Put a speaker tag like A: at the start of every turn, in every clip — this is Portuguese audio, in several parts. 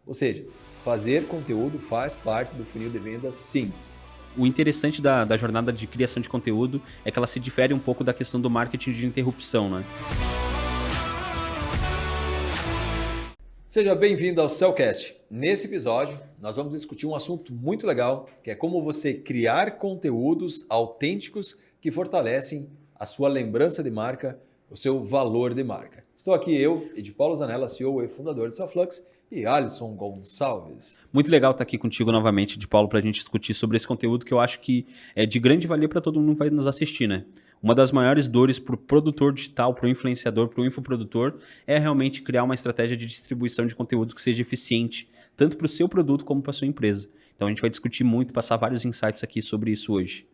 A: Ou seja, fazer conteúdo faz parte do funil de vendas, sim.
B: O interessante da jornada de criação de conteúdo é que ela se difere um pouco da questão do marketing de interrupção, né?
A: Seja bem-vindo ao Cellcast. Nesse episódio, nós vamos discutir um assunto muito legal, que é como você criar conteúdos autênticos que fortalecem a sua lembrança de marca, o seu valor de marca. Estou aqui eu, Ed Paulo Zanella, CEO e fundador do Cellflux, e Alisson Gonçalves.
B: Muito legal estar aqui contigo novamente, de Paulo, para a gente discutir sobre esse conteúdo que eu acho que é de grande valia para todo mundo que vai nos assistir, né? Uma das maiores dores para o produtor digital, para o influenciador, para o infoprodutor, é realmente criar uma estratégia de distribuição de conteúdo que seja eficiente, tanto para o seu produto como para a sua empresa. Então a gente vai discutir muito, passar vários insights aqui sobre isso hoje.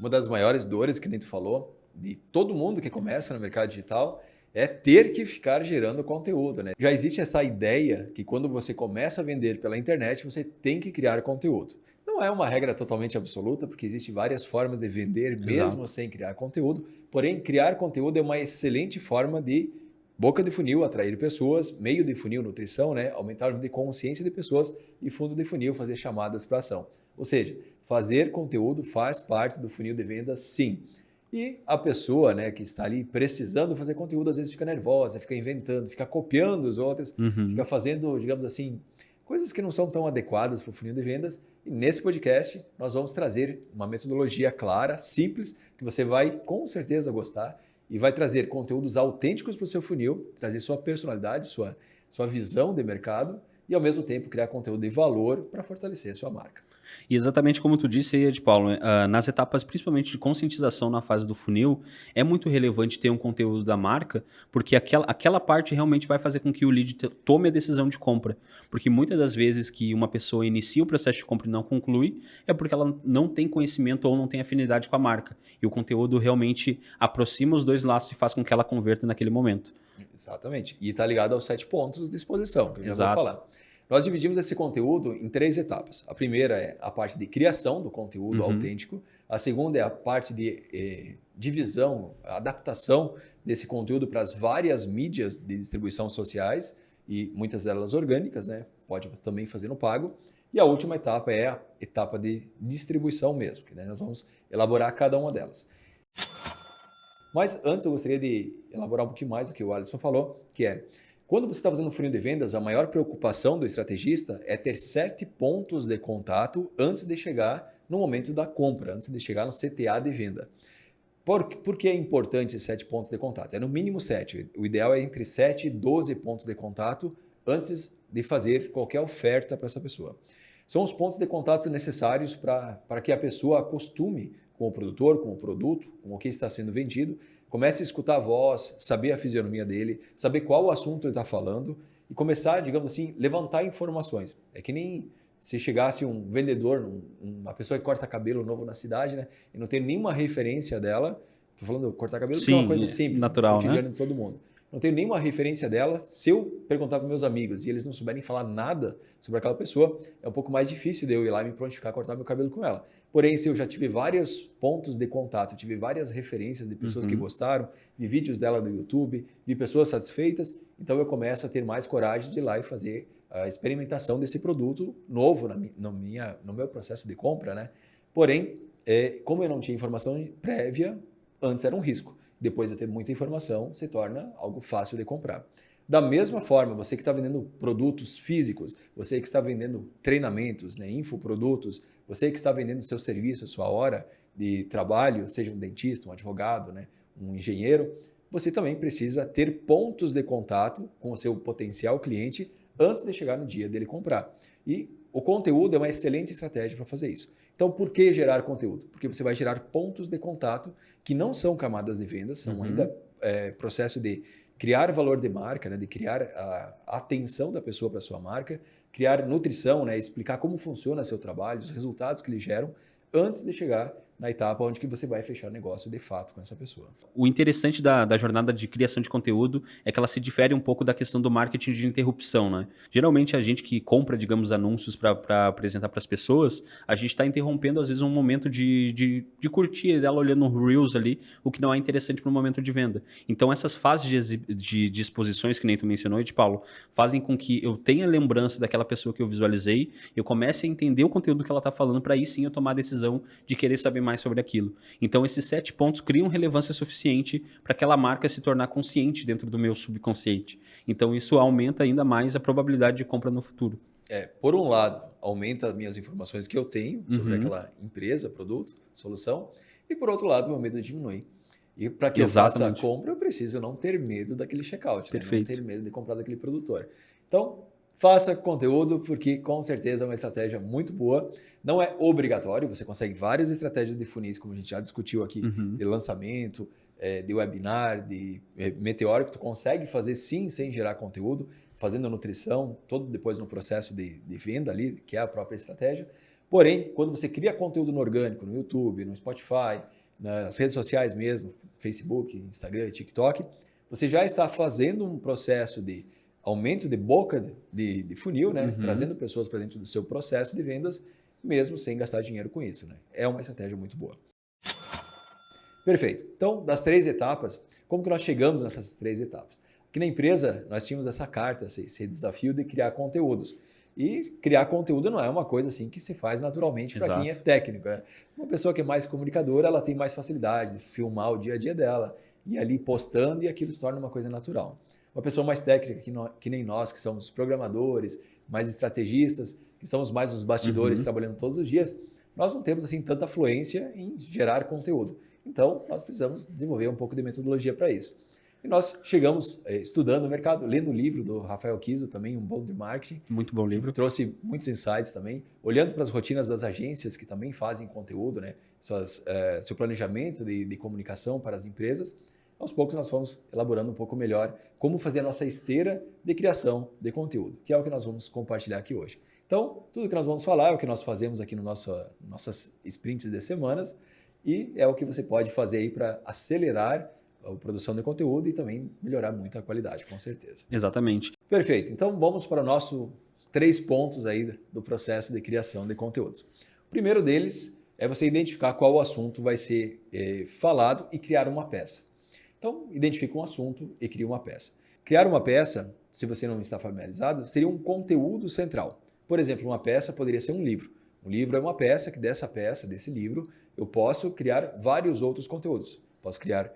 A: Uma das maiores dores, que nem tu falou, de todo mundo que começa no mercado digital, é ter que ficar gerando conteúdo, né? Já existe essa ideia que quando você começa a vender pela internet, você tem que criar conteúdo. Não é uma regra totalmente absoluta, porque existem várias formas de vender mesmo sem criar conteúdo. Porém, criar conteúdo é uma excelente forma de boca de funil, atrair pessoas, meio de funil, nutrição, né? Aumentar o nível de consciência de pessoas e fundo de funil, fazer chamadas para ação. Ou seja, fazer conteúdo faz parte do funil de vendas, sim. E a pessoa, né, que está ali precisando fazer conteúdo, às vezes fica nervosa, fica inventando, fica copiando os outros, fica fazendo, digamos assim, coisas que não são tão adequadas para o funil de vendas. E nesse podcast nós vamos trazer uma metodologia clara, simples, que você vai com certeza gostar e vai trazer conteúdos autênticos para o seu funil, trazer sua personalidade, sua visão de mercado e ao mesmo tempo criar conteúdo de valor para fortalecer a sua marca.
B: E exatamente como tu disse aí, Ed Paulo, nas etapas principalmente de conscientização na fase do funil, é muito relevante ter um conteúdo da marca, porque aquela parte realmente vai fazer com que o lead tome a decisão de compra. Porque muitas das vezes que uma pessoa inicia o processo de compra e não conclui, é porque ela não tem conhecimento ou não tem afinidade com a marca. E o conteúdo realmente aproxima os dois laços e faz com que ela converta naquele momento.
A: Exatamente. E está ligado aos 7 pontos de exposição, que eu já vou falar. Nós dividimos esse conteúdo em 3 etapas. A primeira é a parte de criação do conteúdo autêntico. A segunda é a parte de divisão, adaptação desse conteúdo para as várias mídias de distribuição sociais e muitas delas orgânicas, né? Pode também fazer no pago. E a última etapa é a etapa de distribuição mesmo, que nós vamos elaborar cada uma delas. Mas antes eu gostaria de elaborar um pouquinho mais do que o Alisson falou, que é, quando você está fazendo um funil de vendas, a maior preocupação do estrategista é ter 7 pontos de contato antes de chegar no momento da compra, antes de chegar no CTA de venda. Por que é importante esses 7 pontos de contato? É no mínimo 7. O ideal é entre 7 e 12 pontos de contato antes de fazer qualquer oferta para essa pessoa. São os pontos de contato necessários para que a pessoa acostume com o produtor, com o produto, com o que está sendo vendido, comece a escutar a voz, saber a fisionomia dele, saber qual o assunto ele está falando e começar, digamos assim, levantar informações. É que nem se chegasse um vendedor, uma pessoa que corta cabelo novo na cidade, né, e não tem nenhuma referência dela. Estou falando cortar cabelo porque é uma coisa simples,
B: natural,
A: cotidiana,
B: né?
A: de todo mundo. Não tenho nenhuma referência dela. Se eu perguntar para meus amigos e eles não souberem falar nada sobre aquela pessoa, é um pouco mais difícil de eu ir lá e me prontificar a cortar meu cabelo com ela. Porém, se eu já tive vários pontos de contato, tive várias referências de pessoas que gostaram, vi vídeos dela no YouTube, vi pessoas satisfeitas, então eu começo a ter mais coragem de ir lá e fazer a experimentação desse produto novo no meu processo de compra, né? Porém, como eu não tinha informação prévia, antes era um risco. Depois de ter muita informação, se torna algo fácil de comprar. Da mesma forma, você que está vendendo produtos físicos, você que está vendendo treinamentos, né, infoprodutos, você que está vendendo seu serviço, sua hora de trabalho, seja um dentista, um advogado, né, um engenheiro, você também precisa ter pontos de contato com o seu potencial cliente antes de chegar no dia dele comprar. E o conteúdo é uma excelente estratégia para fazer isso. Então, por que gerar conteúdo? Porque você vai gerar pontos de contato que não são camadas de vendas, são ainda processo de criar valor de marca, né? De criar a atenção da pessoa para a sua marca, criar nutrição, né? Explicar como funciona seu trabalho, os resultados que eles geram, antes de chegar na etapa onde que você vai fechar negócio de fato com essa pessoa.
B: O interessante da jornada de criação de conteúdo é que ela se difere um pouco da questão do marketing de interrupção, né? Geralmente a gente que compra, digamos, anúncios para apresentar para as pessoas, a gente está interrompendo às vezes um momento de curtir dela olhando um Reels ali, o que não é interessante para o momento de venda. Então essas fases de exposições que nem tu mencionou, Paulo, fazem com que eu tenha lembrança daquela pessoa que eu visualizei, eu comece a entender o conteúdo que ela está falando para aí sim eu tomar a decisão de querer saber mais sobre aquilo. Então esses 7 pontos criam relevância suficiente para aquela marca se tornar consciente dentro do meu subconsciente. Então isso aumenta ainda mais a probabilidade de compra no futuro.
A: Por um lado, aumenta as minhas informações que eu tenho sobre aquela empresa, produto, solução, e por outro lado, meu medo diminui. E para que eu faça a compra, eu preciso não ter medo daquele checkout, né? Não ter medo de comprar daquele produtor. Então, faça conteúdo, porque com certeza é uma estratégia muito boa. Não é obrigatório, você consegue várias estratégias de funis, como a gente já discutiu aqui, de lançamento, de webinar, de meteórico, tu consegue fazer sim sem gerar conteúdo, fazendo a nutrição, todo depois no processo de venda ali, que é a própria estratégia. Porém, quando você cria conteúdo no orgânico, no YouTube, no Spotify, nas redes sociais mesmo, Facebook, Instagram, TikTok, você já está fazendo um processo de aumento de boca de funil, né? Trazendo pessoas para dentro do seu processo de vendas, mesmo sem gastar dinheiro com isso, né? É uma estratégia muito boa. Perfeito. Então, das 3 etapas, como que nós chegamos nessas 3 etapas? Aqui na empresa, nós tínhamos essa carta, esse desafio de criar conteúdos. E criar conteúdo não é uma coisa assim que se faz naturalmente para quem é técnico, né? Uma pessoa que é mais comunicadora, ela tem mais facilidade de filmar o dia a dia dela, e ali postando, e aquilo se torna uma coisa natural. Uma pessoa mais técnica, que nem nós, que somos programadores, mais estrategistas, que estamos mais nos bastidores trabalhando todos os dias, nós não temos assim tanta fluência em gerar conteúdo. Então, nós precisamos desenvolver um pouco de metodologia para isso. E nós chegamos estudando o mercado, lendo o livro do Rafael Kiso, também um bom de marketing.
B: Muito bom livro.
A: Trouxe muitos insights também, olhando para as rotinas das agências que também fazem conteúdo, né? Seu planejamento de comunicação para as empresas. Aos poucos nós fomos elaborando um pouco melhor como fazer a nossa esteira de criação de conteúdo, que é o que nós vamos compartilhar aqui hoje. Então, tudo que nós vamos falar é o que nós fazemos aqui no nossas sprints de semanas e é o que você pode fazer aí para acelerar a produção de conteúdo e também melhorar muito a qualidade, com certeza.
B: Exatamente.
A: Perfeito. Então, vamos para os nossos 3 pontos aí do processo de criação de conteúdos. O primeiro deles é você identificar qual assunto vai ser falado e criar uma peça. Então, identifica um assunto e cria uma peça. Criar uma peça, se você não está familiarizado, seria um conteúdo central. Por exemplo, uma peça poderia ser um livro. Um livro é uma peça que desse livro, eu posso criar vários outros conteúdos. Posso criar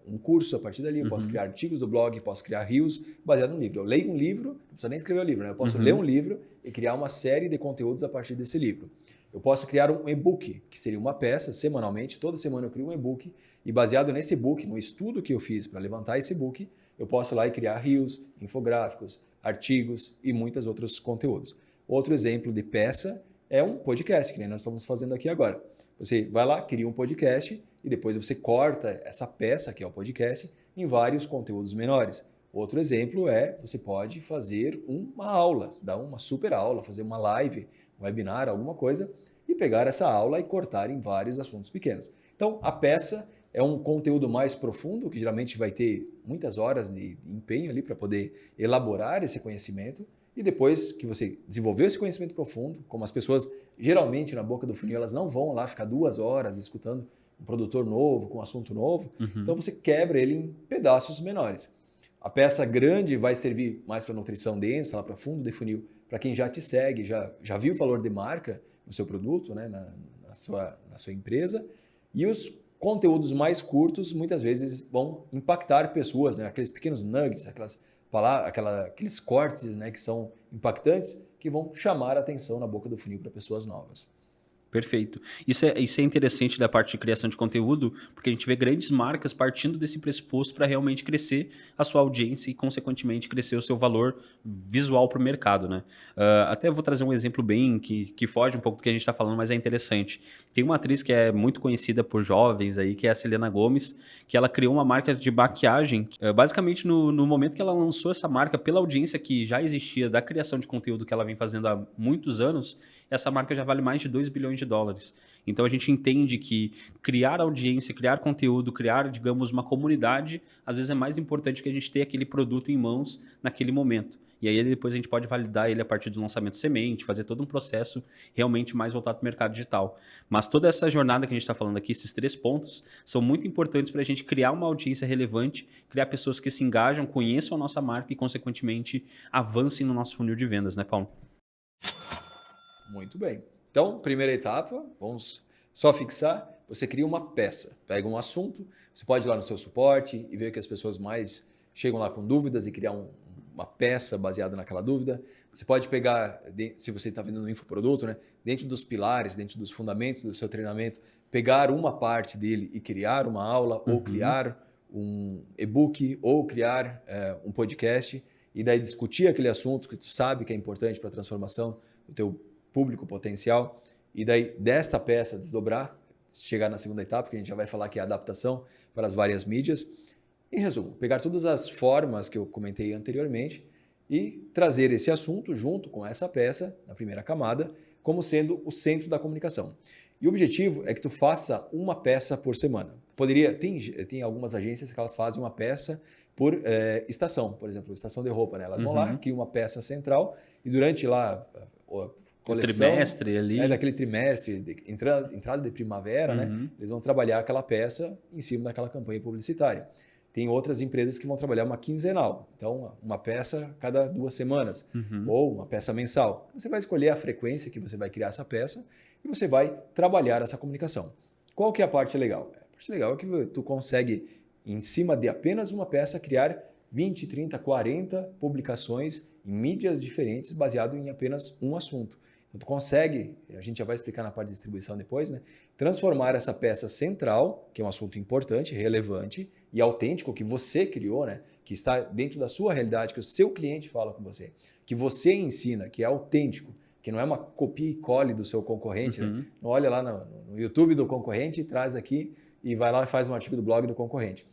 A: um curso a partir dali, eu posso criar artigos do blog, posso criar reels baseado no livro. Eu leio um livro, não precisa nem escrever o livro, né? Eu posso ler um livro e criar uma série de conteúdos a partir desse livro. Eu posso criar um e-book, que seria uma peça, semanalmente, toda semana eu crio um e-book e baseado nesse e-book, no estudo que eu fiz para levantar esse e-book, eu posso ir lá e criar reels, infográficos, artigos e muitos outros conteúdos. Outro exemplo de peça é um podcast, que nem nós estamos fazendo aqui agora. Você vai lá, cria um podcast e depois você corta essa peça, que é o podcast, em vários conteúdos menores. Outro exemplo é, você pode fazer uma aula, dar uma super aula, fazer uma live, um webinar, alguma coisa, e pegar essa aula e cortar em vários assuntos pequenos. Então, a peça é um conteúdo mais profundo, que geralmente vai ter muitas horas de empenho ali para poder elaborar esse conhecimento, e depois que você desenvolveu esse conhecimento profundo, como as pessoas geralmente na boca do funil, elas não vão lá ficar 2 horas escutando um produtor novo, com um assunto novo, então você quebra ele em pedaços menores. A peça grande vai servir mais para nutrição densa, lá para fundo de funil, para quem já te segue, já viu o valor de marca no seu produto, né, na sua empresa, e os conteúdos mais curtos muitas vezes vão impactar pessoas, né, aqueles pequenos nuggets, aqueles cortes, né, que são impactantes, que vão chamar a atenção na boca do funil para pessoas novas.
B: Perfeito. Isso é interessante da parte de criação de conteúdo, porque a gente vê grandes marcas partindo desse pressuposto para realmente crescer a sua audiência e, consequentemente, crescer o seu valor visual para o mercado, né? Até vou trazer um exemplo bem que foge um pouco do que a gente está falando, mas é interessante. Tem uma atriz que é muito conhecida por jovens aí, que é a Selena Gomez, que ela criou uma marca de maquiagem. Basicamente, no momento que ela lançou essa marca, pela audiência que já existia da criação de conteúdo que ela vem fazendo há muitos anos, essa marca já vale mais de $2 bilhões. de dólares. Então a gente entende que criar audiência, criar conteúdo, criar, digamos, uma comunidade, às vezes é mais importante que a gente ter aquele produto em mãos naquele momento. E aí depois a gente pode validar ele a partir do lançamento semente, fazer todo um processo realmente mais voltado para o mercado digital. Mas toda essa jornada que a gente está falando aqui, esses 3 pontos, são muito importantes para a gente criar uma audiência relevante, criar pessoas que se engajam, conheçam a nossa marca e, consequentemente, avancem no nosso funil de vendas, né, Paulo?
A: Muito bem. Então, primeira etapa, vamos só fixar. Você cria uma peça, pega um assunto, você pode ir lá no seu suporte e ver que as pessoas mais chegam lá com dúvidas e criar uma peça baseada naquela dúvida. Você pode pegar, se você está vendendo um infoproduto, né, dentro dos pilares, dentro dos fundamentos do seu treinamento, pegar uma parte dele e criar uma aula, ou criar um e-book, ou criar um podcast, e daí discutir aquele assunto que tu sabe que é importante para a transformação do teu público potencial, e daí desta peça desdobrar, chegar na segunda etapa, que a gente já vai falar que é a adaptação para as várias mídias. Em resumo, pegar todas as formas que eu comentei anteriormente e trazer esse assunto junto com essa peça, na primeira camada, como sendo o centro da comunicação. E o objetivo é que tu faça uma peça por semana. Tem algumas agências que elas fazem uma peça por estação, por exemplo, estação de roupa, né? Elas vão lá, criam uma peça central e durante lá coleção,
B: trimestre ali.
A: daquele trimestre, entrada de primavera, né? Eles vão trabalhar aquela peça em cima daquela campanha publicitária. Tem outras empresas que vão trabalhar uma quinzenal, então uma peça cada 2 semanas, ou uma peça mensal. Você vai escolher a frequência que você vai criar essa peça e você vai trabalhar essa comunicação. Qual que é a parte legal? A parte legal é que tu consegue, em cima de apenas uma peça, criar 20, 30, 40 publicações em mídias diferentes baseado em apenas um assunto. Então, tu consegue, a gente já vai explicar na parte de distribuição depois, né? Transformar essa peça central, que é um assunto importante, relevante e autêntico, que você criou, né? Que está dentro da sua realidade, que o seu cliente fala com você, que você ensina, que é autêntico, que não é uma copia e cole do seu concorrente. Né? Não olha lá no YouTube do concorrente e traz aqui e vai lá e faz um artigo do blog do concorrente.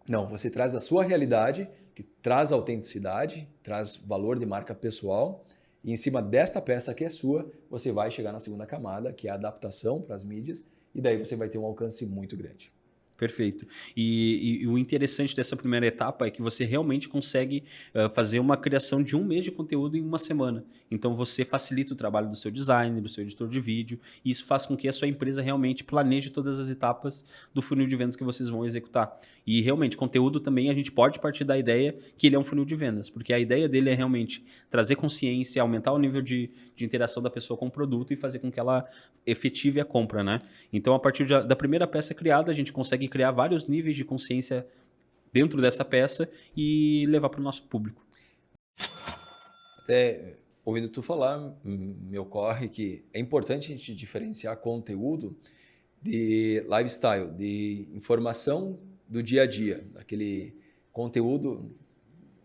A: Não, você traz a sua realidade, que traz autenticidade, traz valor de marca pessoal, e em cima desta peça que é sua, você vai chegar na segunda camada, que é a adaptação para as mídias, e daí você vai ter um alcance muito grande.
B: Perfeito. E o interessante dessa primeira etapa é que você realmente consegue fazer uma criação de 1 mês de conteúdo em 1 semana. Então você facilita o trabalho do seu designer, do seu editor de vídeo, e isso faz com que a sua empresa realmente planeje todas as etapas do funil de vendas que vocês vão executar. E realmente, conteúdo também a gente pode partir da ideia que ele é um funil de vendas, porque a ideia dele é realmente trazer consciência, aumentar o nível de interação da pessoa com o produto e fazer com que ela efetive a compra, né? Então, a partir da primeira peça criada, a gente consegue criar vários níveis de consciência dentro dessa peça e levar para o nosso público.
A: Até ouvindo tu falar, me ocorre que é importante a gente diferenciar conteúdo de lifestyle, de informação do dia a dia, aquele conteúdo,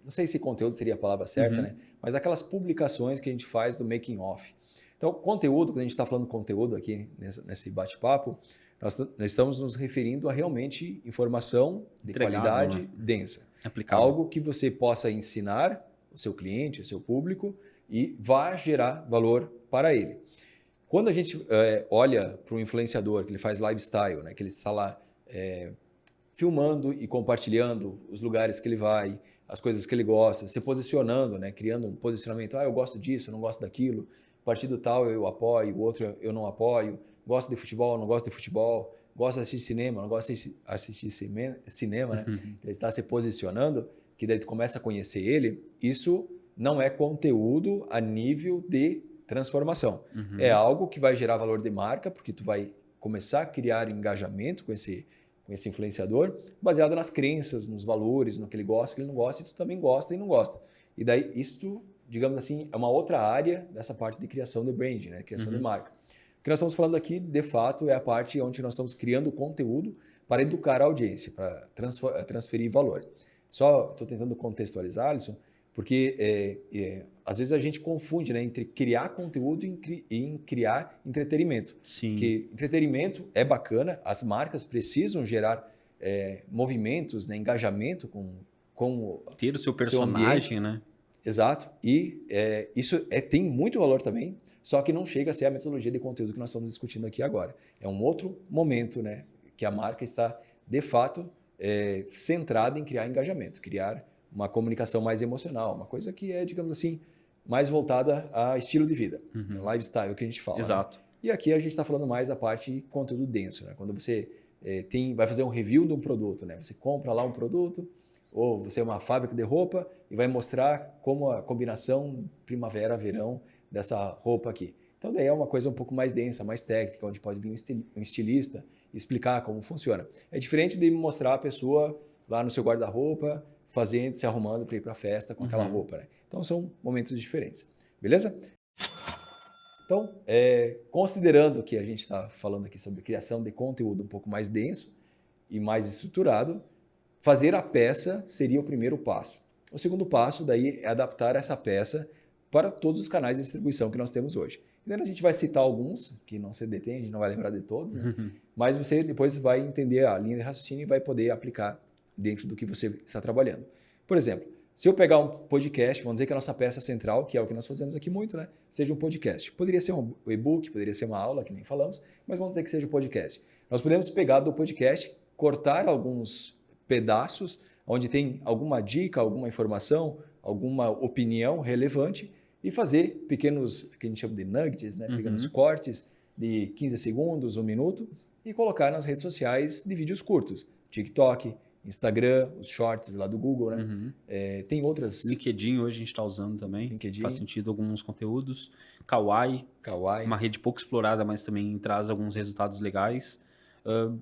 A: não sei se conteúdo seria a palavra certa, né? Mas aquelas publicações que a gente faz do making off. Então, conteúdo, quando a gente está falando conteúdo aqui nesse bate-papo, nós estamos nos referindo a realmente informação de qualidade densa.
B: Aplicável.
A: Algo que você possa ensinar o seu cliente, o seu público e vá gerar valor para ele. Quando a gente olha para um influenciador que ele faz lifestyle, né, que ele está lá filmando e compartilhando os lugares que ele vai, as coisas que ele gosta, se posicionando, né, criando um posicionamento, eu gosto disso, eu não gosto daquilo, partido tal eu apoio, o outro eu não apoio, gosto de futebol, não gosto de futebol, gosto de assistir cinema, não gosto de assistir cinema, né? Ele está se posicionando, que daí tu começa a conhecer ele, isso não é conteúdo a nível de transformação. É algo que vai gerar valor de marca, porque tu vai começar a criar engajamento com esse influenciador, baseado nas crenças, nos valores, no que ele gosta, o que ele não gosta, e tu também gosta e não gosta. E daí, isso, digamos assim, é uma outra área dessa parte de criação de brand, né? Criação de marca. O que nós estamos falando aqui, de fato, é a parte onde nós estamos criando conteúdo para educar a audiência, para transferir valor. Só estou tentando contextualizar, Alisson, porque às vezes a gente confunde, né, entre criar conteúdo e criar entretenimento.
B: Sim.
A: Porque entretenimento é bacana, as marcas precisam gerar movimentos, né, engajamento com
B: ter o seu personagem, né?
A: Exato. E isso tem muito valor também, só que não chega a ser a metodologia de conteúdo que nós estamos discutindo aqui agora. É um outro momento, né, que a marca está, de fato, centrada em criar engajamento, criar uma comunicação mais emocional, uma coisa que é, digamos assim, mais voltada a estilo de vida, lifestyle, que a gente fala.
B: Exato.
A: Né? E aqui a gente está falando mais da parte de conteúdo denso, né? Quando você vai fazer um review de um produto, né? Você compra lá um produto, ou você é uma fábrica de roupa e vai mostrar como a combinação primavera-verão dessa roupa aqui. Então, daí é uma coisa um pouco mais densa, mais técnica, onde pode vir um estilista explicar como funciona. É diferente de mostrar a pessoa lá no seu guarda-roupa, se arrumando para ir para a festa com aquela roupa. Né? Então, são momentos diferentes. Beleza? Então, considerando que a gente está falando aqui sobre criação de conteúdo um pouco mais denso e mais estruturado, fazer a peça seria o primeiro passo. O segundo passo daí é adaptar essa peça para todos os canais de distribuição que nós temos hoje. Então, a gente vai citar alguns, que não se detém, a gente não vai lembrar de todos, né? Mas você depois vai entender a linha de raciocínio e vai poder aplicar dentro do que você está trabalhando. Por exemplo, se eu pegar um podcast, vamos dizer que a nossa peça central, que é o que nós fazemos aqui muito, né, seja um podcast. Poderia ser um e-book, poderia ser uma aula, que nem falamos, mas vamos dizer que seja um podcast. Nós podemos pegar do podcast, cortar alguns pedaços onde tem alguma dica, alguma informação, alguma opinião relevante e fazer pequenos, que a gente chama de nuggets, né, pequenos cortes de 15 segundos, 1 minuto e colocar nas redes sociais de vídeos curtos, TikTok, Instagram, os shorts lá do Google, né? Tem outras...
B: LinkedIn hoje a gente está usando também.
A: LinkedIn.
B: Faz sentido alguns conteúdos. Kawaii. Uma rede pouco explorada, mas também traz alguns resultados legais.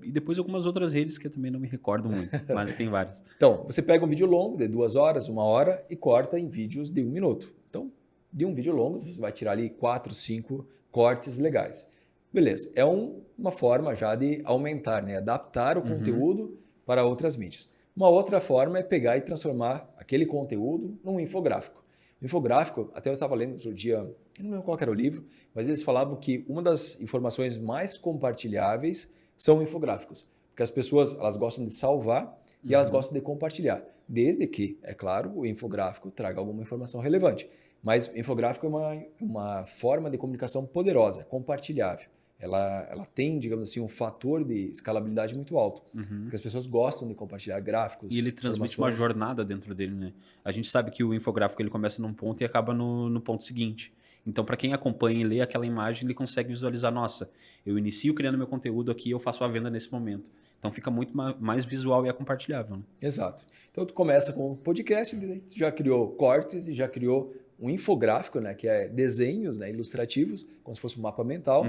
B: E depois algumas outras redes que eu também não me recordo muito, mas tem várias.
A: Então, você pega um vídeo longo de 2 horas, 1 hora e corta em vídeos de 1 minuto. Então, de um vídeo longo, você vai tirar ali 4, 5 cortes legais. Beleza. É uma forma já de aumentar, né? Adaptar o conteúdo para outras mídias. Uma outra forma é pegar e transformar aquele conteúdo num infográfico. O infográfico, até eu estava lendo outro dia, eu não lembro qual era o livro, mas eles falavam que uma das informações mais compartilháveis são infográficos. Porque as pessoas elas gostam de salvar e elas gostam de compartilhar. Desde que, é claro, o infográfico traga alguma informação relevante. Mas o infográfico é uma forma de comunicação poderosa, compartilhável. Ela tem, digamos assim, um fator de escalabilidade muito alto. Porque as pessoas gostam de compartilhar gráficos.
B: E ele transmite uma jornada dentro dele, né? A gente sabe que o infográfico ele começa num ponto e acaba no ponto seguinte. Então, para quem acompanha e lê aquela imagem, ele consegue visualizar, nossa, eu inicio criando meu conteúdo aqui e eu faço a venda nesse momento. Então, fica muito mais visual e é compartilhável. Né?
A: Exato. Então, tu começa com o podcast, tu já criou cortes e já criou um infográfico, né? Que é desenhos, né, ilustrativos, como se fosse um mapa mental,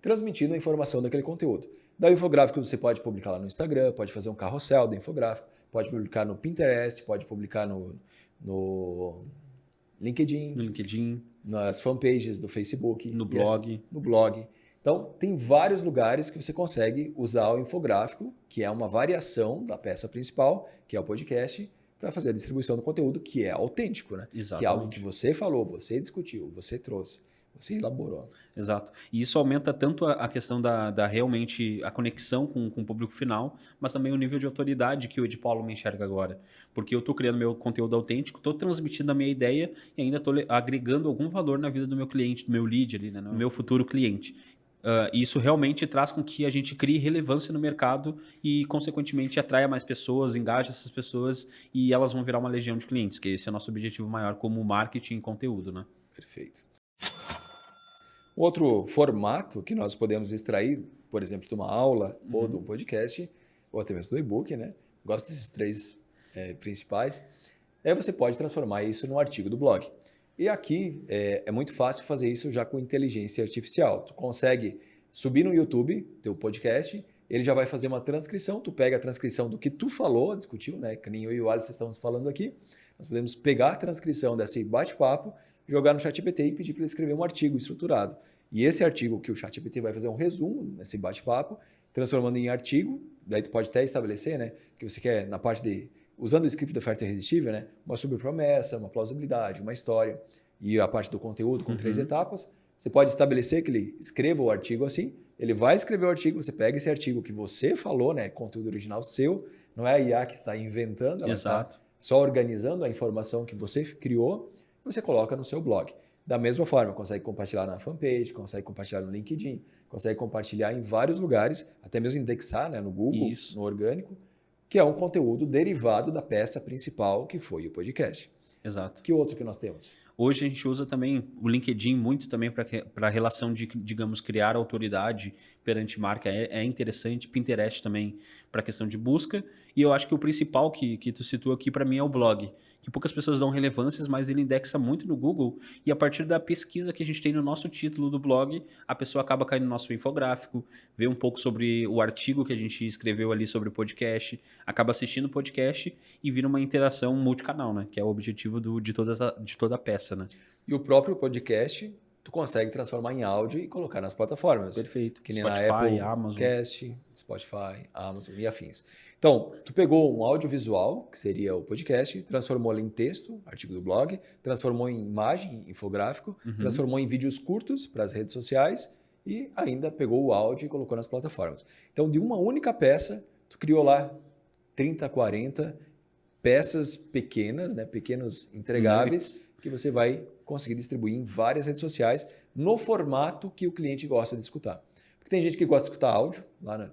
A: transmitindo a informação daquele conteúdo. Daí o infográfico você pode publicar lá no Instagram, pode fazer um carrossel do infográfico, pode publicar no Pinterest, pode publicar no LinkedIn, nas fanpages do Facebook,
B: no blog.
A: Assim, no blog. Então, tem vários lugares que você consegue usar o infográfico, que é uma variação da peça principal, que é o podcast, para fazer a distribuição do conteúdo, que é autêntico, né?
B: Exatamente.
A: Que é algo que você falou, você discutiu, você trouxe. Você elaborou.
B: Exato. E isso aumenta tanto a questão da realmente a conexão com o público final, mas também o nível de autoridade que o Ed Paulo me enxerga agora. Porque eu estou criando meu conteúdo autêntico, estou transmitindo a minha ideia e ainda estou agregando algum valor na vida do meu cliente, do meu lead ali, né? No meu futuro cliente. Isso realmente traz com que a gente crie relevância no mercado e, consequentemente, atraia mais pessoas, engaje essas pessoas e elas vão virar uma legião de clientes, que esse é o nosso objetivo maior como marketing e conteúdo, né?
A: Perfeito. Outro formato que nós podemos extrair, por exemplo, de uma aula ou de um podcast, ou até mesmo do e-book, né? Gosto desses 3 principais. Você pode transformar isso num artigo do blog. E aqui é muito fácil fazer isso já com inteligência artificial. Tu consegue subir no YouTube teu podcast, ele já vai fazer uma transcrição, tu pega a transcrição do que tu falou, discutiu, né? Que nem eu e o Alisson estamos falando aqui. Nós podemos pegar a transcrição desse bate-papo, jogar no ChatGPT e pedir para ele escrever um artigo estruturado. E esse artigo que o ChatGPT vai fazer um resumo nesse bate-papo, transformando em artigo, daí tu pode até estabelecer, né, que você quer na parte de, usando o script da oferta irresistível, né, uma subpromessa, uma plausibilidade, uma história, e a parte do conteúdo com 3 etapas, você pode estabelecer que ele escreva o artigo assim, ele vai escrever o artigo, você pega esse artigo que você falou, né, conteúdo original seu, não é a IA que está inventando, ela está só organizando a informação que você criou, você coloca no seu blog. Da mesma forma, consegue compartilhar na fanpage, consegue compartilhar no LinkedIn, consegue compartilhar em vários lugares, até mesmo indexar, né, no Google, no orgânico, que é um conteúdo derivado da peça principal, que foi o podcast.
B: Exato.
A: Que outro que nós temos?
B: Hoje a gente usa também o LinkedIn muito também para a relação de, digamos, criar autoridade perante marca. É interessante. Pinterest também para a questão de busca. E eu acho que o principal que tu citou aqui para mim é o blog, que poucas pessoas dão relevâncias, mas ele indexa muito no Google. E a partir da pesquisa que a gente tem no nosso título do blog, a pessoa acaba caindo no nosso infográfico, vê um pouco sobre o artigo que a gente escreveu ali sobre o podcast, acaba assistindo o podcast e vira uma interação multicanal, né? Que é o objetivo de toda a peça, né?
A: E o próprio podcast, tu consegue transformar em áudio e colocar nas plataformas.
B: Perfeito.
A: Que nem
B: Spotify,
A: na Apple,
B: Amazon.
A: Podcast, Spotify, Amazon e afins. Então, tu pegou um audiovisual, que seria o podcast, transformou ele em texto, artigo do blog, transformou em imagem, infográfico, transformou em vídeos curtos para as redes sociais e ainda pegou o áudio e colocou nas plataformas. Então, de uma única peça, tu criou lá 30, 40 peças pequenas, né, pequenos entregáveis, que você vai conseguir distribuir em várias redes sociais no formato que o cliente gosta de escutar. Porque tem gente que gosta de escutar áudio,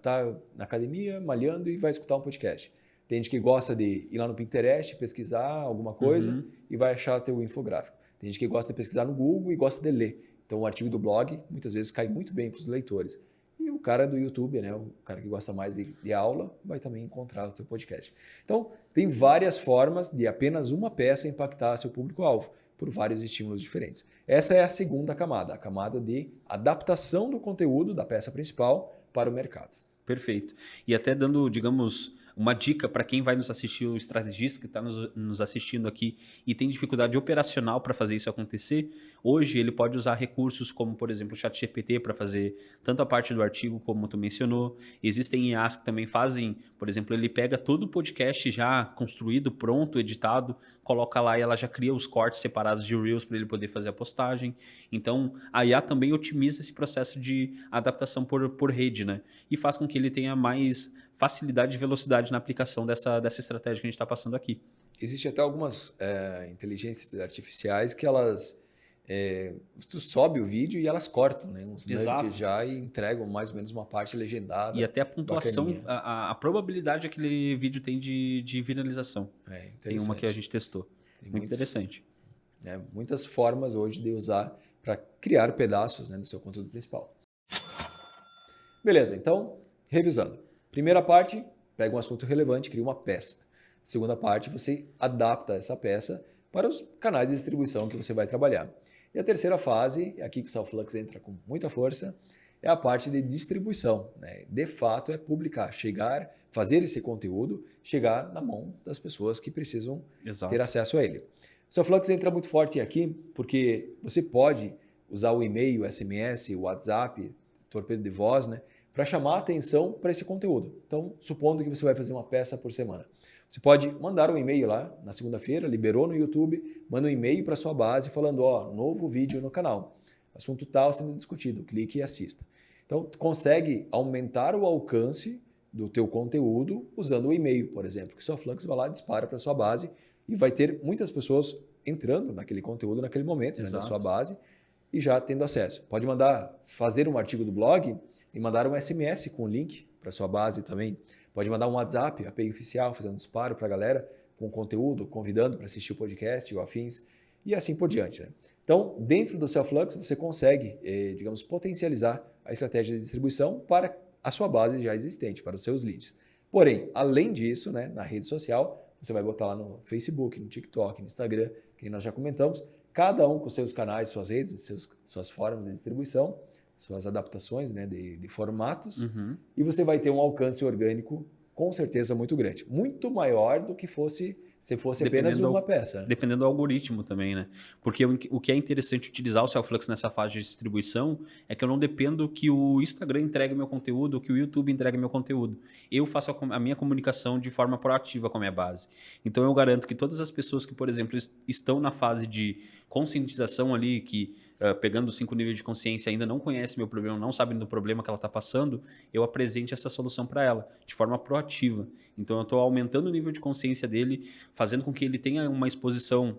A: tá na academia, malhando e vai escutar um podcast. Tem gente que gosta de ir lá no Pinterest, pesquisar alguma coisa e vai achar teu infográfico. Tem gente que gosta de pesquisar no Google e gosta de ler. Então o artigo do blog muitas vezes cai muito bem para os leitores. E o cara do YouTube, né, o cara que gosta mais de aula, vai também encontrar o teu podcast. Então, tem várias formas de apenas uma peça impactar seu público-alvo, por vários estímulos diferentes. Essa é a segunda camada, a camada de adaptação do conteúdo da peça principal para o mercado.
B: Perfeito. E até dando, digamos, uma dica para quem vai nos assistir, o estrategista que está nos assistindo aqui e tem dificuldade operacional para fazer isso acontecer, hoje ele pode usar recursos como, por exemplo, o ChatGPT para fazer tanto a parte do artigo como tu mencionou. Existem IAs que também fazem, por exemplo, ele pega todo o podcast já construído, pronto, editado, coloca lá e ela já cria os cortes separados de Reels para ele poder fazer a postagem. Então, a IA também otimiza esse processo de adaptação por rede, né? E faz com que ele tenha mais facilidade e velocidade na aplicação dessa estratégia que a gente está passando aqui.
A: Existem até algumas inteligências artificiais que elas... tu sobe o vídeo e elas cortam, né? Uns nuggets já e entregam mais ou menos uma parte legendada.
B: E até a pontuação, a probabilidade que aquele vídeo tem de viralização. Tem uma que a gente testou. Muito interessante.
A: Muitas formas hoje de usar para criar pedaços, né, do seu conteúdo principal. Beleza, então, revisando. Primeira parte, pega um assunto relevante, cria uma peça. Segunda parte, você adapta essa peça para os canais de distribuição que você vai trabalhar. E a terceira fase, é aqui que o Self-Flux entra com muita força, é a parte de distribuição, né? De fato, é publicar, fazer esse conteúdo chegar na mão das pessoas que precisam ter acesso a ele. O Self-Flux entra muito forte aqui porque você pode usar o e-mail, o SMS, o WhatsApp, torpedo de voz, né, para chamar a atenção para esse conteúdo. Então, supondo que você vai fazer uma peça por semana. Você pode mandar um e-mail lá na segunda-feira, liberou no YouTube, manda um e-mail para sua base falando, novo vídeo no canal. Assunto tal sendo discutido, clique e assista. Então, tu consegue aumentar o alcance do teu conteúdo usando o e-mail, por exemplo, que o Self-Flux vai lá, dispara para sua base e vai ter muitas pessoas entrando naquele conteúdo naquele momento, né, na sua base, e já tendo acesso. Pode fazer um artigo do blog e mandar um SMS com o link para sua base também. Pode mandar um WhatsApp, API oficial, fazendo disparo para a galera com conteúdo, convidando para assistir o podcast ou afins, e assim por diante, né? Então, dentro do Self-Flux, você consegue, digamos, potencializar a estratégia de distribuição para a sua base já existente, para os seus leads. Porém, além disso, né, na rede social, você vai botar lá no Facebook, no TikTok, no Instagram, que nós já comentamos, cada um com seus canais, suas redes, suas formas de distribuição, suas adaptações, né, de formatos, e você vai ter um alcance orgânico com certeza muito grande. Muito maior do que se fosse apenas uma peça. Né?
B: Dependendo do algoritmo também, né? Porque o que é interessante utilizar o Self-Flux nessa fase de distribuição é que eu não dependo que o Instagram entregue meu conteúdo ou que o YouTube entregue meu conteúdo. Eu faço a minha comunicação de forma proativa com a minha base. Então eu garanto que todas as pessoas que, por exemplo, estão na fase de conscientização ali, que pegando os 5 níveis de consciência ainda não conhece meu problema, não sabe do problema que ela está passando, eu apresente essa solução para ela de forma proativa. Então eu estou aumentando o nível de consciência dele, fazendo com que ele tenha uma exposição,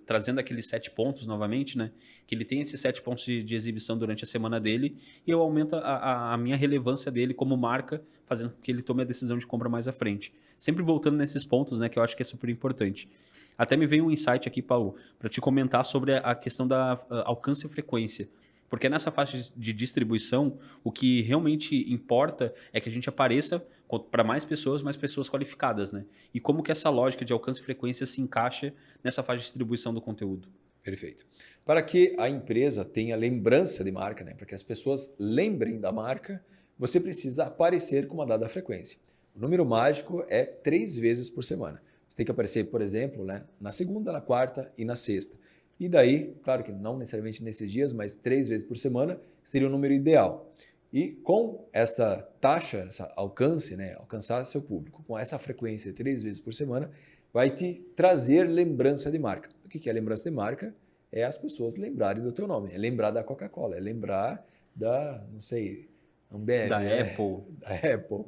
B: trazendo aqueles 7 pontos novamente, né? Que ele tenha esses 7 pontos de exibição durante a semana dele e eu aumento a minha relevância dele como marca, fazendo com que ele tome a decisão de compra mais à frente. Sempre voltando nesses pontos, né? Que eu acho que é super importante. Até me veio um insight aqui, Paulo, para te comentar sobre a questão da alcance e frequência. Porque nessa faixa de distribuição, o que realmente importa é que a gente apareça para mais pessoas qualificadas, né? E como que essa lógica de alcance e frequência se encaixa nessa faixa de distribuição do conteúdo.
A: Perfeito. Para que a empresa tenha lembrança de marca, né? Para que as pessoas lembrem da marca, você precisa aparecer com uma dada frequência. O número mágico é 3 vezes por semana. Você tem que aparecer, por exemplo, né? Na segunda, na quarta e na sexta. E daí, claro que não necessariamente nesses dias, mas 3 vezes por semana seria o número ideal. E com essa taxa, essa alcance, né, alcançar seu público, com essa frequência 3 vezes por semana, vai te trazer lembrança de marca. O que é lembrança de marca? É as pessoas lembrarem do teu nome. É lembrar da Coca-Cola, é lembrar da, não sei, Ambev,
B: da
A: né?
B: Apple.
A: Da Apple.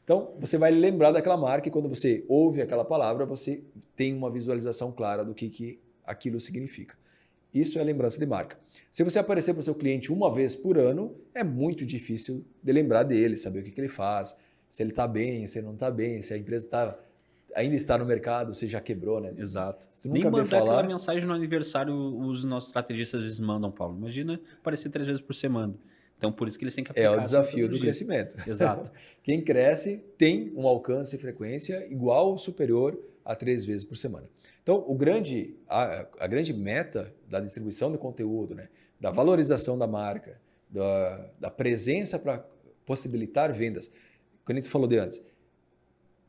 A: Então, você vai lembrar daquela marca e quando você ouve aquela palavra, você tem uma visualização clara do que aquilo significa. Isso é lembrança de marca. Se você aparecer para o seu cliente uma vez por ano, é muito difícil de lembrar dele, saber o que ele faz, se ele está bem, se ele não está bem, se a empresa ainda está no mercado, se já quebrou, né?
B: Exato.
A: Se tu nunca
B: Nem mandar
A: falar,
B: aquela mensagem no aniversário, os nossos estrategistas às vezes mandam, Paulo. Imagina aparecer 3 vezes por semana. Então, por isso que eles têm que aplicar.
A: É o desafio do crescimento.
B: Exato.
A: Quem cresce tem um alcance e frequência igual ou superior a 3 vezes por semana. Então, a grande meta da distribuição de conteúdo, né, da valorização da marca, da presença para possibilitar vendas, quando a gente falou de antes,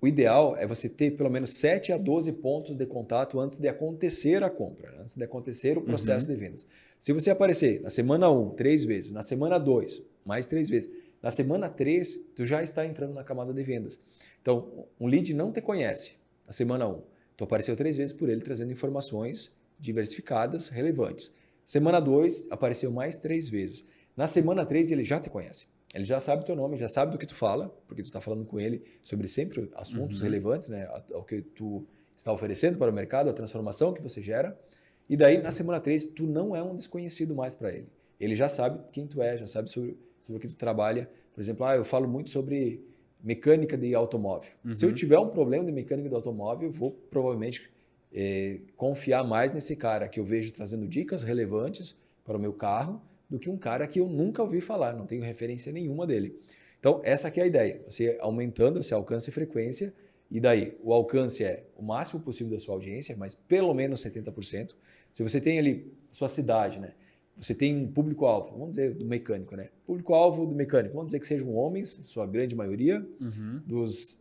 A: o ideal é você ter pelo menos 7 a 12 pontos de contato antes de acontecer a compra, antes de acontecer o processo de vendas. Se você aparecer na semana 1, 3 vezes, na semana 2, mais 3 vezes, na semana 3, tu já está entrando na camada de vendas. Então, um lead não te conhece na semana 1. Tu apareceu 3 vezes por ele trazendo informações diversificadas, relevantes. Semana 2, apareceu mais 3 vezes. Na semana 3, ele já te conhece. Ele já sabe o teu nome, já sabe do que tu fala, porque tu está falando com ele sobre sempre assuntos relevantes, né, ao que tu está oferecendo para o mercado, a transformação que você gera. E daí, na semana 3, tu não é um desconhecido mais para ele. Ele já sabe quem tu é, já sabe sobre o que tu trabalha. Por exemplo, eu falo muito sobre mecânica de automóvel. Se eu tiver um problema de mecânica de automóvel, eu vou provavelmente confiar mais nesse cara que eu vejo trazendo dicas relevantes para o meu carro do que um cara que eu nunca ouvi falar, não tenho referência nenhuma dele. Então, essa aqui é a ideia. Você aumentando esse alcance e frequência, e daí o alcance é o máximo possível da sua audiência, mas pelo menos 70%. Se você tem ali sua cidade, né? Você tem um público-alvo, vamos dizer, do mecânico, né? Público-alvo do mecânico, vamos dizer que sejam homens, sua grande maioria, dos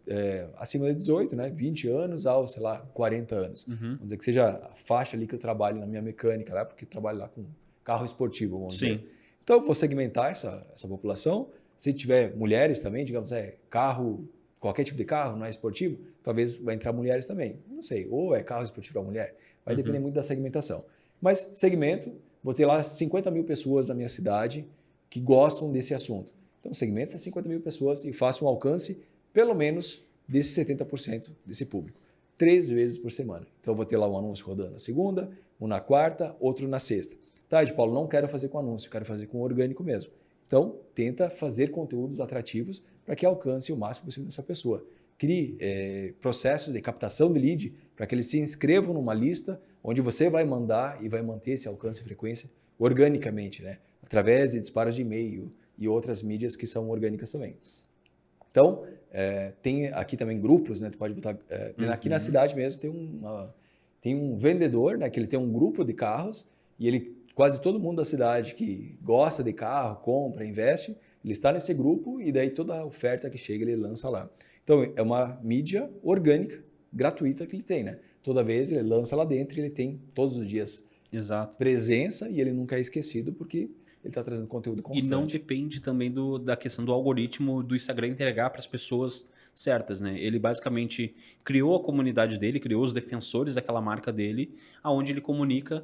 A: acima de 18, né? 20 anos aos, sei lá, 40 anos. Vamos dizer que seja a faixa ali que eu trabalho na minha mecânica, lá, porque eu trabalho lá com carro esportivo, vamos dizer. Então, eu vou segmentar essa população. Se tiver mulheres também, digamos, carro, qualquer tipo de carro, não é esportivo, talvez vai entrar mulheres também. Não sei, ou é carro esportivo para mulher. Vai depender muito da segmentação. Mas segmento, vou ter lá 50 mil pessoas na minha cidade que gostam desse assunto. Então, segmento essas 50 mil pessoas e faço um alcance, pelo menos, desses 70% desse público. 3 vezes por semana. Então, eu vou ter lá um anúncio rodando na segunda, um na quarta, outro na sexta. Tá, Paulo, não quero fazer com anúncio, quero fazer com orgânico mesmo. Então, tenta fazer conteúdos atrativos para que alcance o máximo possível dessa pessoa. Crie processos de captação de lead para que eles se inscrevam numa lista onde você vai mandar e vai manter esse alcance e frequência organicamente, né? Através de disparos de e-mail e outras mídias que são orgânicas também. Então, tem aqui também grupos, né? Tu pode botar... Aqui na cidade mesmo tem um vendedor, né? Que ele tem um grupo de carros e quase todo mundo da cidade que gosta de carro, compra, investe, ele está nesse grupo e daí toda a oferta que chega ele lança lá. Então, é uma mídia orgânica, gratuita que ele tem, né? Toda vez ele lança lá dentro e ele tem todos os dias presença e ele nunca é esquecido porque ele está trazendo conteúdo constante.
B: E não depende também da questão do algoritmo do Instagram entregar para as pessoas certas, né? Ele basicamente criou a comunidade dele, criou os defensores daquela marca dele, aonde ele comunica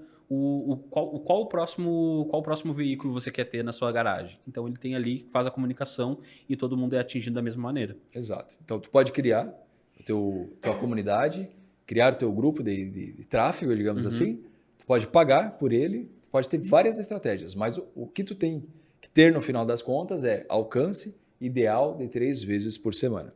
B: qual o próximo veículo você quer ter na sua garagem. Então ele tem ali, faz a comunicação e todo mundo é atingido da mesma maneira.
A: Exato. Então tu pode criar tua comunidade, criar o teu grupo de tráfego, digamos assim, tu pode pagar por ele, tu pode ter várias estratégias, mas o que tu tem que ter no final das contas é alcance ideal de 3 vezes por semana.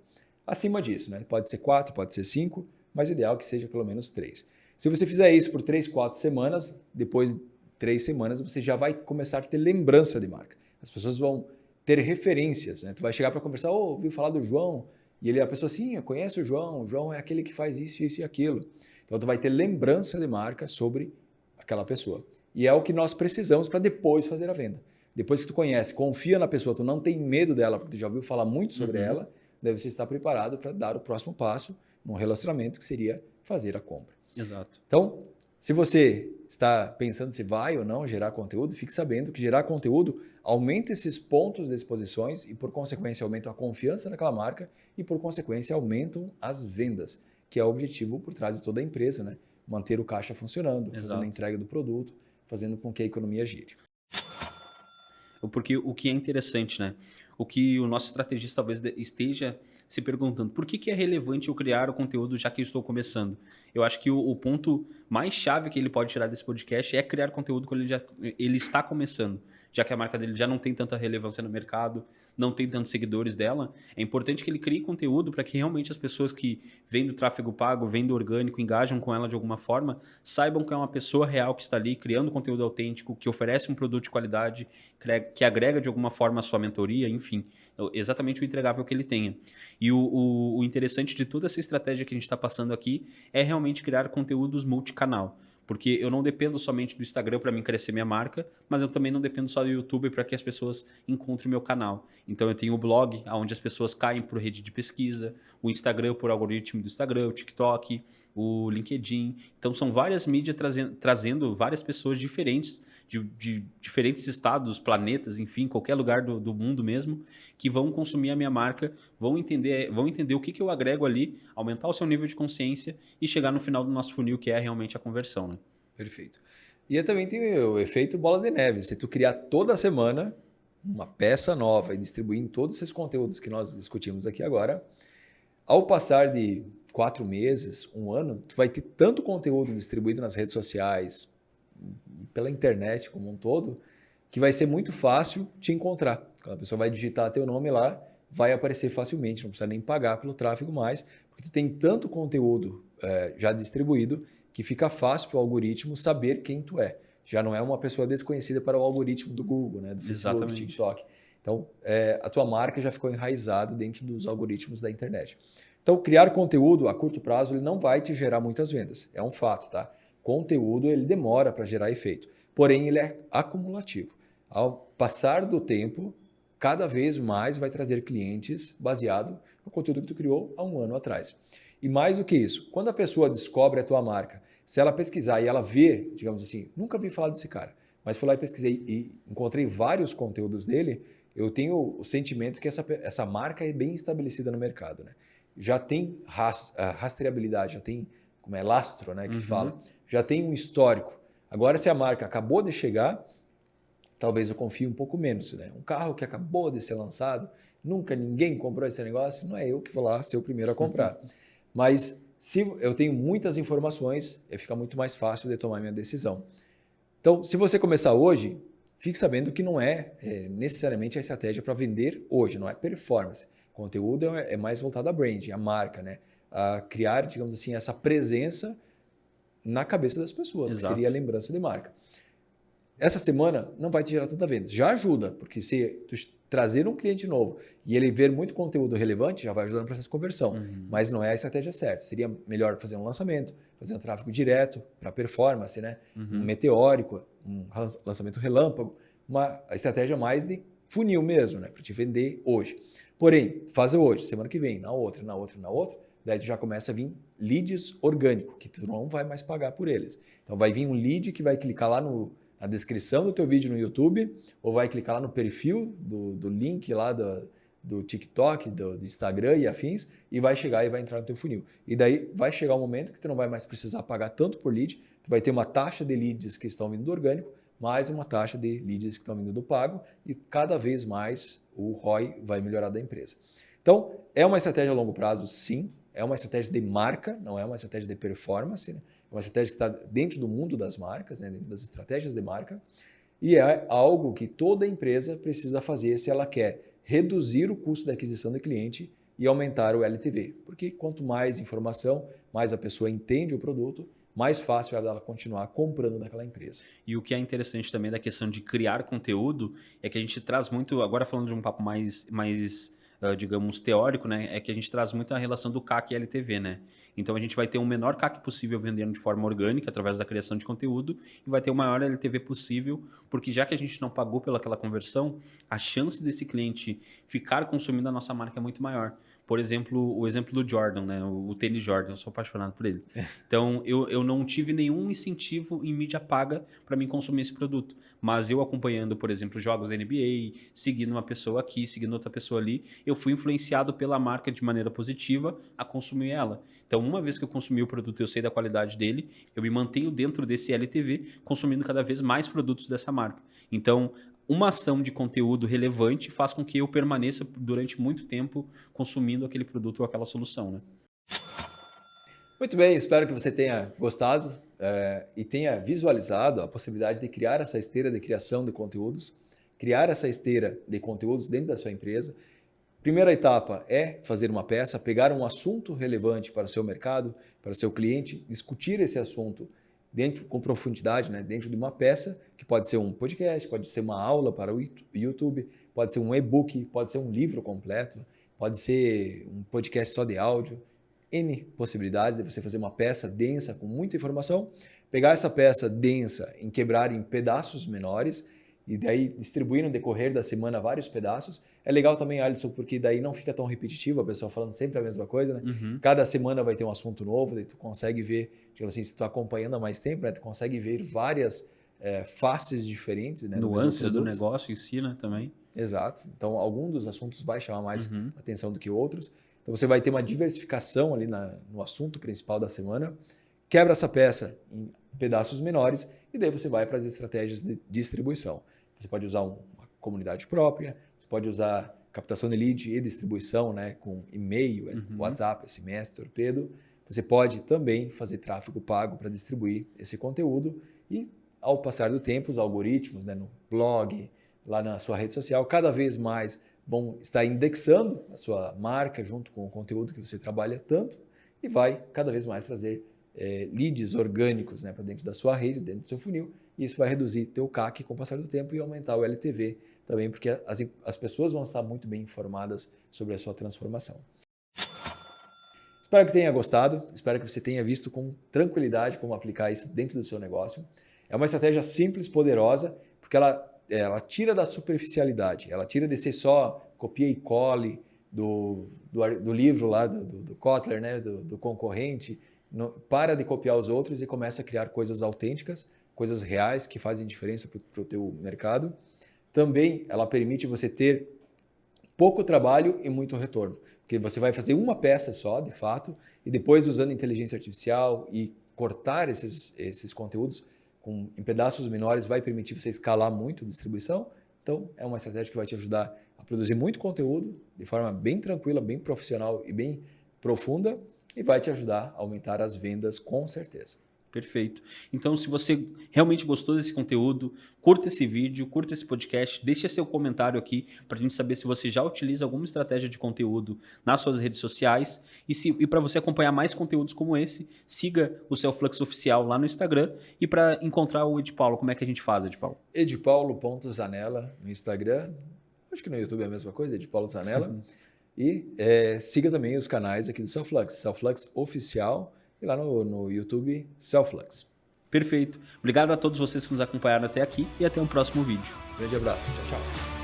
A: Acima disso, né? Pode ser 4, pode ser 5, mas o ideal é que seja pelo menos 3. Se você fizer isso por 3, 4 semanas, depois de 3 semanas você já vai começar a ter lembrança de marca. As pessoas vão ter referências, né? Tu vai chegar para conversar, ouviu falar do João? E a pessoa assim, eu conheço o João é aquele que faz isso, isso e aquilo. Então tu vai ter lembrança de marca sobre aquela pessoa. E é o que nós precisamos para depois fazer a venda. Depois que tu conhece, confia na pessoa, tu não tem medo dela, porque tu já ouviu falar muito sobre ela, deve você estar preparado para dar o próximo passo num relacionamento, que seria fazer a compra.
B: Exato.
A: Então, se você está pensando se vai ou não gerar conteúdo, fique sabendo que gerar conteúdo aumenta esses pontos de exposições e, por consequência, aumenta a confiança naquela marca e, por consequência, aumentam as vendas, que é o objetivo por trás de toda a empresa, né? Manter o caixa funcionando, fazendo a entrega do produto, fazendo com que a economia gire.
B: Porque o que é interessante, né? O que o nosso estrategista talvez esteja se perguntando, por que é relevante eu criar o conteúdo já que eu estou começando? Eu acho que o ponto mais chave que ele pode tirar desse podcast é criar conteúdo quando ele está começando. Já que a marca dele já não tem tanta relevância no mercado, não tem tantos seguidores dela, é importante que ele crie conteúdo para que realmente as pessoas que vêm do tráfego pago, vêm do orgânico, engajam com ela de alguma forma, saibam que é uma pessoa real que está ali criando conteúdo autêntico, que oferece um produto de qualidade, que agrega de alguma forma a sua mentoria, enfim, exatamente o entregável que ele tenha. E o interessante de toda essa estratégia que a gente está passando aqui é realmente criar conteúdos multicanal. Porque eu não dependo somente do Instagram para mim crescer minha marca, mas eu também não dependo só do YouTube para que as pessoas encontrem o meu canal. Então eu tenho o blog, onde as pessoas caem por rede de pesquisa, o Instagram por algoritmo do Instagram, o TikTok, o LinkedIn. Então são várias mídias trazendo várias pessoas diferentes, de diferentes estados, planetas, enfim, qualquer lugar do mundo mesmo, que vão consumir a minha marca, vão entender o que eu agrego ali, aumentar o seu nível de consciência e chegar no final do nosso funil, que é realmente a conversão, né?
A: Perfeito. E também tem o efeito bola de neve. Se tu criar toda semana uma peça nova e distribuir em todos esses conteúdos que nós discutimos aqui agora, ao passar de 4 meses, 1 ano, tu vai ter tanto conteúdo distribuído nas redes sociais e pela internet como um todo, que vai ser muito fácil te encontrar. Quando a pessoa vai digitar teu nome lá, vai aparecer facilmente, não precisa nem pagar pelo tráfego mais, porque tu tem tanto conteúdo já distribuído que fica fácil para o algoritmo saber quem tu é. Já não é uma pessoa desconhecida para o algoritmo do Google, né, do Facebook, do TikTok. Então, a tua marca já ficou enraizada dentro dos algoritmos da internet. Então, criar conteúdo a curto prazo ele não vai te gerar muitas vendas. É um fato, tá? Conteúdo ele demora para gerar efeito. Porém, ele é acumulativo. Ao passar do tempo, cada vez mais vai trazer clientes baseado no conteúdo que tu criou há 1 ano atrás. E mais do que isso, quando a pessoa descobre a tua marca, se ela pesquisar e ela ver, digamos assim, nunca vi falar desse cara, mas fui lá e pesquisei e encontrei vários conteúdos dele, eu tenho o sentimento que essa marca é bem estabelecida no mercado, né? Já tem rastreabilidade, já tem, como é, lastro, né, que fala, já tem um histórico. Agora, se a marca acabou de chegar, talvez eu confie um pouco menos, né? Um carro que acabou de ser lançado, nunca ninguém comprou esse negócio, não é eu que vou lá ser o primeiro a comprar. Mas se eu tenho muitas informações, fica muito mais fácil de tomar minha decisão. Então, se você começar hoje, fique sabendo que não é necessariamente a estratégia para vender hoje, não é performance. Conteúdo é mais voltado a brand, a marca, né? A criar, digamos assim, essa presença na cabeça das pessoas, que seria a lembrança de marca. Essa semana não vai te gerar tanta venda. Já ajuda, porque se tu trazer um cliente novo e ele ver muito conteúdo relevante, já vai ajudar no processo de conversão. Mas não é a estratégia certa. Seria melhor fazer um lançamento, fazer um tráfego direto para performance, né? Um meteórico, um lançamento relâmpago, uma estratégia mais de funil mesmo, né? Para te vender hoje. Porém, fazer hoje, semana que vem, na outra, daí tu já começa a vir leads orgânicos, que tu não vai mais pagar por eles. Então vai vir um lead que vai clicar lá na descrição do teu vídeo no YouTube, ou vai clicar lá no perfil do link lá do TikTok, do Instagram e afins, e vai chegar e vai entrar no teu funil. E daí vai chegar um momento que tu não vai mais precisar pagar tanto por lead, tu vai ter uma taxa de leads que estão vindo do orgânico, mais uma taxa de leads que estão vindo do pago, e cada vez mais o ROI vai melhorar da empresa. Então, é uma estratégia a longo prazo, sim, é uma estratégia de marca, não é uma estratégia de performance, né? É uma estratégia que está dentro do mundo das marcas, né? Dentro das estratégias de marca, e é algo que toda empresa precisa fazer se ela quer reduzir o custo da aquisição do cliente e aumentar o LTV. Porque quanto mais informação, mais a pessoa entende o produto, mais fácil é dela continuar comprando daquela empresa.
B: E o que é interessante também da questão de criar conteúdo é que a gente traz muito, agora falando de um papo mais digamos, teórico, né? É que a gente traz muito a relação do CAC e LTV, né? Então a gente vai ter um menor CAC possível vendendo de forma orgânica através da criação de conteúdo e vai ter o maior LTV possível, porque já que a gente não pagou pelaquela conversão, a chance desse cliente ficar consumindo a nossa marca é muito maior. Por exemplo, o exemplo do Jordan, né? O tênis Jordan, eu sou apaixonado por ele. Então, eu não tive nenhum incentivo em mídia paga para mim consumir esse produto. Mas eu acompanhando, por exemplo, jogos da NBA, seguindo uma pessoa aqui, seguindo outra pessoa ali, eu fui influenciado pela marca de maneira positiva a consumir ela. Então, uma vez que eu consumi o produto e eu sei da qualidade dele, eu me mantenho dentro desse LTV, consumindo cada vez mais produtos dessa marca. Então, uma ação de conteúdo relevante faz com que eu permaneça durante muito tempo consumindo aquele produto ou aquela solução, né?
A: Muito bem, espero que você tenha gostado e tenha visualizado a possibilidade de criar essa esteira de criação de conteúdos, criar essa esteira de conteúdos dentro da sua empresa. Primeira etapa é fazer uma peça, pegar um assunto relevante para o seu mercado, para o seu cliente, discutir esse assunto dentro com profundidade, né? Dentro de uma peça, que pode ser um podcast, pode ser uma aula para o YouTube, pode ser um e-book, pode ser um livro completo, pode ser um podcast só de áudio, N possibilidades de você fazer uma peça densa com muita informação, pegar essa peça densa e quebrar em pedaços menores e daí distribuir no decorrer da semana vários pedaços. É legal também, Alisson, porque daí não fica tão repetitivo, a pessoa falando sempre a mesma coisa, né? Uhum. Cada semana vai ter um assunto novo, daí tu consegue ver, digamos assim, se tu acompanhando há mais tempo, né? Tu consegue ver várias faces diferentes, né?
B: Nuances do negócio em si, né? Também.
A: Exato. Então, algum dos assuntos vai chamar mais atenção do que outros. Então, você vai ter uma diversificação ali no assunto principal da semana, quebra essa peça em pedaços menores e daí você vai para as estratégias de distribuição. Você pode usar uma comunidade própria, você pode usar captação de lead e distribuição, né, com e-mail, WhatsApp, SMS, torpedo. Você pode também fazer tráfego pago para distribuir esse conteúdo e, ao passar do tempo, os algoritmos, né, no blog, lá na sua rede social, cada vez mais vão estar indexando a sua marca junto com o conteúdo que você trabalha tanto e vai cada vez mais trazer leads orgânicos, né, para dentro da sua rede, dentro do seu funil, e isso vai reduzir teu CAC com o passar do tempo e aumentar o LTV também, porque as pessoas vão estar muito bem informadas sobre a sua transformação. Espero que tenha gostado, espero que você tenha visto com tranquilidade como aplicar isso dentro do seu negócio. É uma estratégia simples, poderosa, porque ela tira da superficialidade, ela tira de ser só copia e cole do livro lá do Kotler, né, do concorrente. Para de copiar os outros e começa a criar coisas autênticas, coisas reais que fazem diferença para o teu mercado. Também ela permite você ter pouco trabalho e muito retorno, porque você vai fazer uma peça só, de fato, e depois usando inteligência artificial e cortar esses conteúdos em pedaços menores vai permitir você escalar muito a distribuição. Então, é uma estratégia que vai te ajudar a produzir muito conteúdo de forma bem tranquila, bem profissional e bem profunda, e vai te ajudar a aumentar as vendas com certeza.
B: Perfeito. Então, se você realmente gostou desse conteúdo, curta esse vídeo, curta esse podcast, deixa seu comentário aqui para a gente saber se você já utiliza alguma estratégia de conteúdo nas suas redes sociais. E para você acompanhar mais conteúdos como esse, siga o Celflux Oficial lá no Instagram. E para encontrar o Edpaulo, como é que a gente faz, Edpaulo?
A: Edpaulo.zanella no Instagram. Acho que no YouTube é a mesma coisa, Edpaulo Zanella. E siga também os canais aqui do Celflux, Celflux Oficial, e lá no YouTube, Celflux.
B: Perfeito. Obrigado a todos vocês que nos acompanharam até aqui e até um próximo vídeo.
A: Grande abraço. Tchau, tchau.